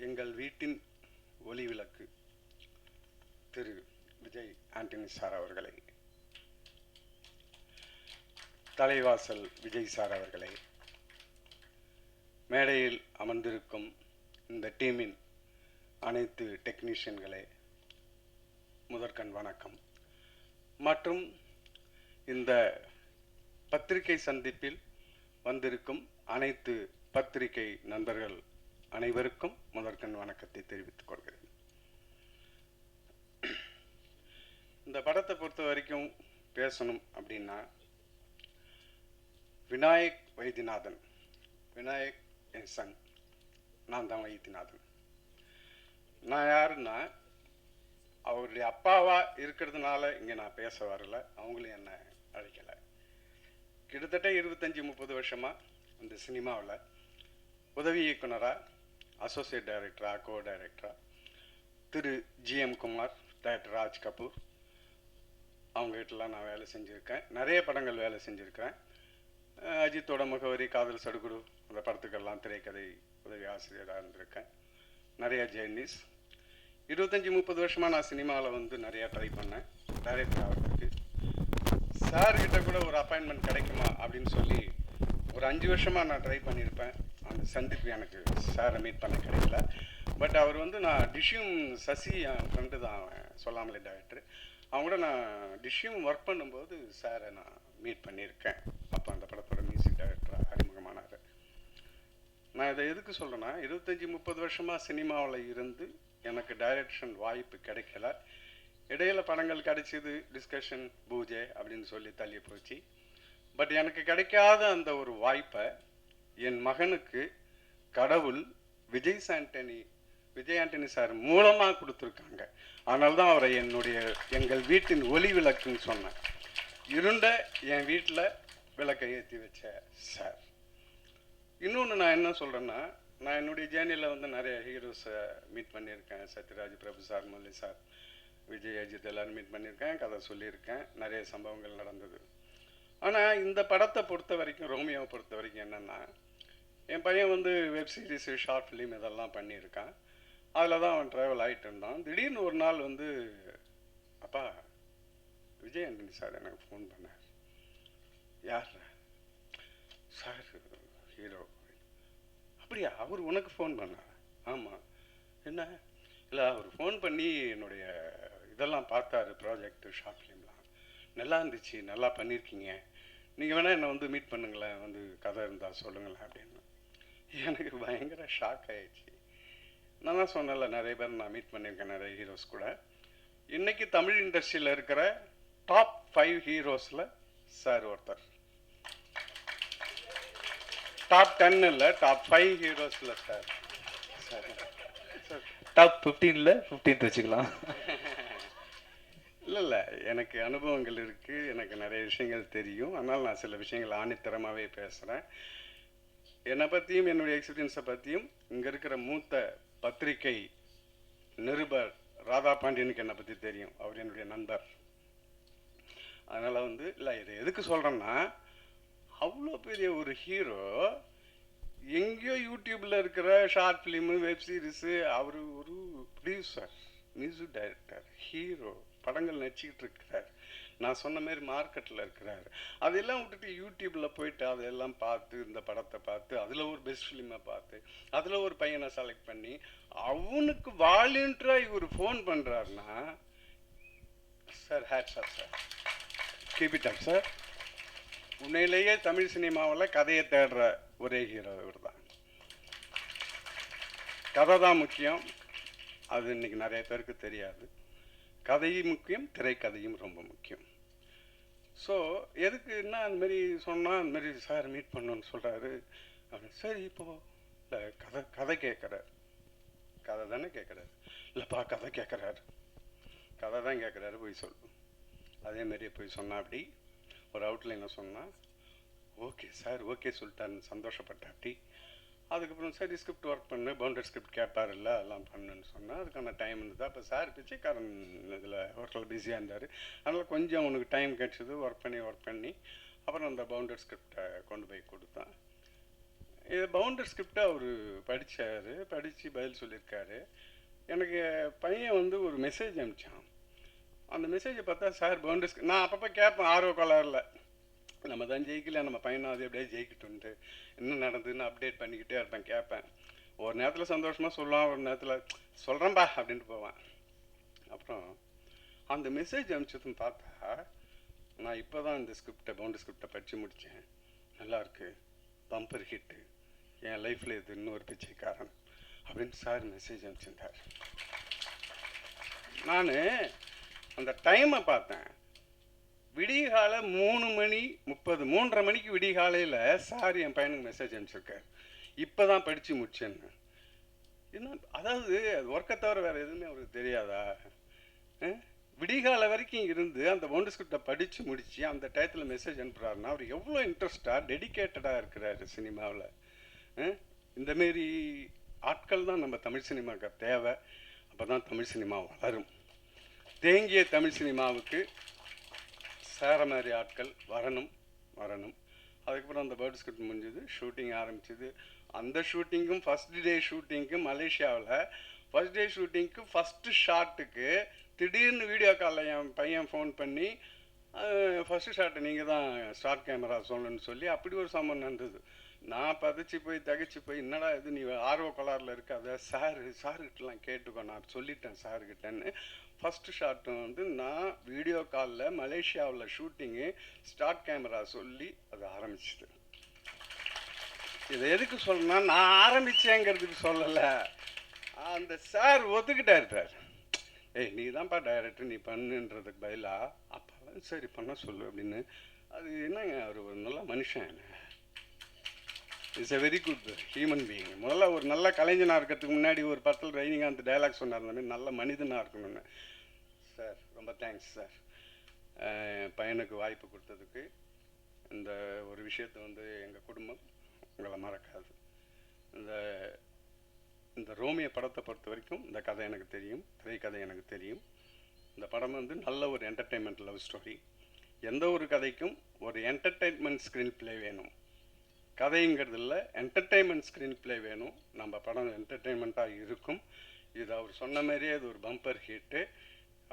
எங்கள் வீட்டின் ஒளி விளக்கு திரு விஜய் ஆண்டனி சார் அவர்களை, தலைவாசல் விஜய் சார் அவர்களை, மேடையில் அமர்ந்திருக்கும் இந்த டீமின் அனைத்து டெக்னீஷியன்களே முதற்கண் வணக்கம். மற்றும் இந்த பத்திரிகை சந்திப்பில் வந்திருக்கும் அனைத்து பத்திரிகை நண்பர்கள் அனைவருக்கும் முதற்கண் வணக்கத்தை தெரிவித்துக் கொள்கிறேன். இந்த படத்தை பொறுத்த வரைக்கும் பேசணும் அப்படின்னா, விநாயக் வைத்தியநாதன், விநாயக் என் சன், நான் தான் வைத்தியநாதன். நான் யாருன்னா, அவருடைய அப்பாவா இருக்கிறதுனால இங்கே நான் பேச வரல, அவங்களும் என்னை அழைக்கலை. கிட்டத்தட்ட 25-30 வருஷமாக இந்த சினிமாவில் உதவி இயக்குனராக, அசோசியேட் டைரக்டராக, கோ டைரக்டராக திரு ஜிஎம் குமார், டைரக்டர் ராஜ் கபூர் அவங்ககிட்டலாம் நான் வேலை செஞ்சுருக்கேன். நிறைய படங்கள் வேலை செஞ்சுருக்கேன். அஜித்தோட முகவரி, காதல் சடுகுடு, அந்த படத்துக்கெல்லாம் திரைக்கதை உதவி ஆசிரியராக இருந்திருக்கேன். நிறைய ஜேர்னிஸ். 25-30 வருஷமாக நான் சினிமாவில் வந்து நிறையா ட்ரை பண்ணேன் டைரக்டர் ஆகிறதுக்கு. சார்கிட்ட கூட ஒரு அப்பாயின்மெண்ட் கிடைக்குமா அப்படின்னு சொல்லி ஒரு 5 வருஷமாக நான் ட்ரை பண்ணியிருப்பேன். அந்த சந்திப்பு எனக்கு சாரை மீட் பண்ண கிடைக்கல. பட் அவர் வந்து, நான் டிஷ்யூம் சசி என் ஃப்ரெண்டு தான், அவன் சொல்லாமலே டைரக்டர், அவங்க கூட நான் டிஷ்யூம் ஒர்க் பண்ணும்போது சாரை நான் மீட் பண்ணியிருக்கேன். அப்போ அந்த படத்தோட மியூசிக் டைரக்டராக அறிமுகமானார். நான் இதை எதுக்கு சொல்கிறேன்னா, 25-30 வருஷமாக சினிமாவில் இருந்து எனக்கு டைரக்ஷன் வாய்ப்பு கிடைக்கல. இடையில படங்கள் கிடைச்சிது, டிஸ்கஷன், பூஜை அப்படின்னு சொல்லி தள்ளி போச்சு. பட் எனக்கு கிடைக்காத அந்த ஒரு வாய்ப்பை என் மகனுக்கு கடவுள் விஜய் ஆண்டனி சார் மூலமாக கொடுத்துருக்காங்க. அதனால தான் அவரை எங்கள் வீட்டின் ஒளி விளக்குன்னு சொன்னேன். இருண்ட என் வீட்டில் விளக்கை ஏற்றி வச்ச சார். இன்னொன்று நான் என்ன சொல்கிறேன்னா, நான் என்னுடைய ஜேர்னியில் வந்து நிறைய ஹீரோஸை மீட் பண்ணியிருக்கேன். சத்யராஜ், பிரபு சார், முரளி சார், விஜய், அஜித் எல்லோரும் மீட் பண்ணியிருக்கேன், கதை சொல்லியிருக்கேன், நிறைய சம்பவங்கள் நடந்தது. ஆனால் இந்த படத்தை பொறுத்த வரைக்கும், ரோமியோவை பொறுத்த வரைக்கும் என்னென்னா, என் பையன் வந்து வெப் சீரிஸு, ஷார்ட் ஃபிலிம் இதெல்லாம் பண்ணியிருக்கான். அதில் தான் அவன் ட்ராவல் ஆகிட்டு இருந்தான். திடீர்னு ஒரு நாள் வந்து, அப்பா விஜய் ஆண்டனி சார் எனக்கு ஃபோன் பண்ணார். யார் சார்? ஹீரோ. அப்படியா, அவர் உனக்கு ஃபோன் பண்ணார்? ஆமாம். என்ன? இல்லை, அவர் ஃபோன் பண்ணி என்னுடைய இதெல்லாம் பார்த்தாரு, ப்ராஜெக்டு, ஷார்ட் ஃபிலிம்லாம் நல்லா இருந்துச்சு, நல்லா பண்ணியிருக்கீங்க, நீங்கள் வேணால் என்னை வந்து மீட் பண்ணுங்களேன், வந்து கதை இருந்தால் சொல்லுங்களேன் அப்படின்னு. எனக்கு பயங்கர ஷாக் ஆகிடுச்சு. நான் தான் சொன்னல, நிறைய பேர் நான் மீட் பண்ணியிருக்கேன், நிறைய ஹீரோஸ் கூட. இன்றைக்கி தமிழ் இண்டஸ்ட்ரியில் இருக்கிற டாப் 5 ஹீரோஸில் சார் ஒருத்தர். டாப் 10 இல்லை, டாப் 5 ஹீரோஸில் சார். டாப் 15ல் 15th வச்சுக்கலாம். இல்லை, எனக்கு அனுபவங்கள் இருக்குது, எனக்கு நிறைய விஷயங்கள் தெரியும். அதனால் நான் சில விஷயங்கள் ஆணித்தரமாகவே பேசுகிறேன். என்னை பற்றியும் என்னுடைய எக்ஸ்பீரியன்ஸை பற்றியும் இங்கே இருக்கிற மூத்த பத்திரிகை நிருபர் ராதா பாண்டியனுக்கு என்னை பற்றி தெரியும். அவர் என்னுடைய நண்பர். அதனால் வந்து, இல்லை, இதை எதுக்கு சொல்கிறேன்னா, அவ்வளோ பெரிய ஒரு ஹீரோ எங்கேயோ யூடியூப்பில் இருக்கிற ஷார்ட் ஃபிலிமு, வெப் சீரிஸு, அவர் ஒரு ப்ரொடியூசர், மியூசிக் டைரக்டர், ஹீரோ, படங்கள் நடிச்சிக்கிட்டு இருக்கிறார். நான் சொன்ன மாதிரி மார்க்கெட்டில் இருக்கிறார். அதெல்லாம் விட்டுட்டு யூடியூப்பில் போயிட்டு அதெல்லாம் பார்த்து, இந்த படத்தை பார்த்து, அதில் ஒரு பெஸ்ட் ஃபிலிமை பார்த்து, அதில் ஒரு பையனை செலக்ட் பண்ணி அவனுக்கு வாலண்டியராக இவர் ஃபோன் பண்ணுறாருன்னா, sir hats off sir, keep it up sir. உண்மையிலேயே தமிழ் சினிமாவில் கதையை தேடுற ஒரே ஹீரோ இவர் தான். கதை தான் முக்கியம். அது இன்றைக்கி நிறைய பேருக்கு தெரியாது. கதையும் முக்கியம், திரைக்கதையும் ரொம்ப முக்கியம். ஸோ எதுக்குன்னா, அந்தமாரி சொன்னால், அந்தமாரி சார் மீட் பண்ணணுன்னு சொல்கிறாரு அப்படின்னு. சரி, இப்போது இல்லை, கதை கேட்குறாரு, கதை தானே கேட்குறாரு. இல்லைப்பா, கதை கேட்குறாரு, கதை தான் கேட்குறாரு, போய் சொல்லு. அதேமாரியே போய் சொன்னா, அப்படி ஒரு அவுட்லைனை சொன்னால், ஓகே சார், ஓகே சொல்லிட்டான்னு சந்தோஷப்பட்டேன். அப்படி அதுக்கப்புறம் சரி, ஸ்கிரிப்ட் ஒர்க் பண்ணு, பவுண்டட் ஸ்கிரிப்ட் கேட்பார், இல்லை அதெல்லாம் பண்ணுன்னு சொன்னால் அதுக்கான டைம் இருந்தது. அப்போ சார் பிச்சைக்காரன் இதில் ஒர்க்கில் பிஸியாக இருந்தார். அதனால் கொஞ்சம் உனக்கு டைம் கிடச்சிது, ஒர்க் பண்ணி அப்புறம் அந்த பவுண்டட் ஸ்கிரிப்டை கொண்டு போய் கொடுத்தான். இது பவுண்டர் ஸ்கிரிப்டை அவர் படித்தார், படித்து பதில் சொல்லியிருக்காரு. எனக்கு பையன் வந்து ஒரு மெசேஜ் அனுப்பிச்சான். அந்த மெசேஜை பார்த்தா சார் பவுண்டர் ஸ்கிரிப்ட் நான் அப்பப்போ கேட்பேன் ஆர்வ கோளாறில், நம்ம தான் ஜெயிக்கல, நம்ம பையனும் அது அப்படியே ஜெயிக்கட்டுன்ட்டு என்ன நடந்ததுன்னு அப்டேட் பண்ணிக்கிட்டே இருப்பேன், கேட்பேன். ஒரு நேரத்தில் சந்தோஷமாக சொல்லுவான், ஒரு நேரத்தில் சொல்கிறேன்பா அப்படின்ட்டு போவேன். அப்புறம் அந்த மெசேஜ் அனுப்பிச்சதுன்னு பார்த்தா, நான் இப்போ தான் இந்த பவுண்டர் ஸ்கிரிப்டை படித்து முடித்தேன், நல்லாயிருக்கு, பம்பர் ஹிட்டு, என் லைஃப்பில் இது இன்னொரு பிச்சைக்காரன் அப்படின்னு சார் மெசேஜ் அனுப்பிச்சிருந்தார். நான் அந்த டைமை பார்த்தேன், விடிகால 3:30 3:30 மணிக்கு விடிகாலையில் சார் என் பையனுக்கு மெசேஜ் அனுப்பிச்சிருக்கார், இப்போ தான் படித்து முடிச்சேன்னு. என்ன அதாவது ஒர்க்கை தவிர வேறு எதுவுமே அவருக்கு தெரியாதா? விடிகால வரைக்கும் இருந்து அந்த பவுண்டர் ஸ்கிரிப்டை படித்து முடித்து அந்த டயத்தில் மெசேஜ் அனுப்புகிறாருன்னா அவர் எவ்வளோ இன்ட்ரெஸ்டாக டெடிக்கேட்டடாக இருக்கிறாரு சினிமாவில். இந்தமாரி ஆட்கள் தான் நம்ம தமிழ் சினிமாவுக்கு தேவை. அப்போ தான் தமிழ் சினிமா வளரும். தேங்கிய தமிழ் சினிமாவுக்கு சேர மாதிரி ஆட்கள் வரணும். அதுக்கப்புறம் அந்த பேர்ட் ஸ்கிரிப்ட் முடிஞ்சது, ஷூட்டிங் ஆரம்பிச்சிது. அந்த ஷூட்டிங்கும் ஃபஸ்ட் டே ஷூட்டிங்க்கு மலேசியாவில் ஃபஸ்ட் டே ஷூட்டிங்க்கு ஃபஸ்ட்டு ஷாட்டுக்கு திடீர்னு வீடியோ காலில் என் பையன் ஃபோன் பண்ணி ஃபஸ்ட்டு ஷாட்டை நீங்கள் தான் ஸ்டார்ட் கேமரா சொல்லணும்னு சொல்லி அப்படி ஒரு சம்பவம் நடந்தது. நான் தகச்சு போய் என்னடா இது நீ ஆர்வ கோளாறில் இருக்காத, சாருக்கிட்டலாம் கேட்டுக்கோ, நான் சொல்லிட்டேன் சாருக்கிட்டேன்னு. ஃபஸ்ட்டு ஷாட்டு வந்து நான் வீடியோ காலில் மலேசியாவில் ஷூட்டிங்கு ஸ்டார்ட் கேமரா சொல்லி அது ஆரம்பிச்சிது. இதை எதுக்கு சொல்லணும்னா, நான் ஆரம்பித்தேங்கிறதுக்கு சொல்லலை, அந்த சார் ஒத்துக்கிட்டார். ஏய் நீ தான்ப்பா டைரக்டர், நீ பண்ணுன்றதுக்கு பதிலாக அப்போல்லாம் சரி பண்ண சொல்லு அப்படின்னு. அது என்னங்க, அவர் ஒரு நல்ல மனுஷன், it's a very good human being. முதல்ல ஒரு நல்ல கலைஞனாக இருக்கிறதுக்கு முன்னாடி ஒரு படத்தில் ரஜினிகாந்த் டைலாக் சொன்னார், அந்த மாதிரி நல்ல மனிதனாக இருக்கணும்னு. சார் ரொம்ப தேங்க்ஸ் சார், பையனுக்கு வாய்ப்பு கொடுத்ததுக்கு. இந்த ஒரு விஷயத்தை வந்து எங்கள் குடும்பம் உங்களை மறக்காது. இந்த ரோமியோ படத்தை பொறுத்த வரைக்கும் இந்த கதை எனக்கு தெரியும், திரைக்கதை எனக்கு தெரியும். இந்த படம் வந்து நல்ல ஒரு என்டர்டெயின்மெண்ட் லவ் ஸ்டோரி. எந்த ஒரு கதைக்கும் ஒரு என்டர்டெயின்மெண்ட் ஸ்க்ரீன் பிளே வேணும். கதைங்கிறது இல்லை, என்டர்டெயின்மெண்ட் ஸ்க்ரீன் பிளே வேணும். நம்ம படம் என்டர்டெயின்மெண்ட்டாக இருக்கும். இது அவர் சொன்ன மாதிரியே அது ஒரு பம்பர் ஹிட்டு.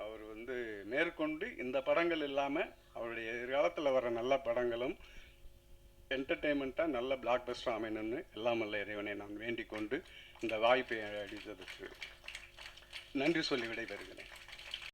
அவர் வந்து மேற்கொண்டு இந்த படங்கள் இல்லாமல் அவருடைய எதிர்காலத்தில் வர நல்ல படங்களும் என்டர்டெயின்மெண்ட்டாக நல்ல பிளாக் பஸ்டர் அமையணும்னு எல்லாம் வல்ல இறைவனை நான் வேண்டிக் கொண்டு இந்த வாய்ப்பை அளித்ததற்கு நன்றி சொல்லி விடைபெறுகிறேன்.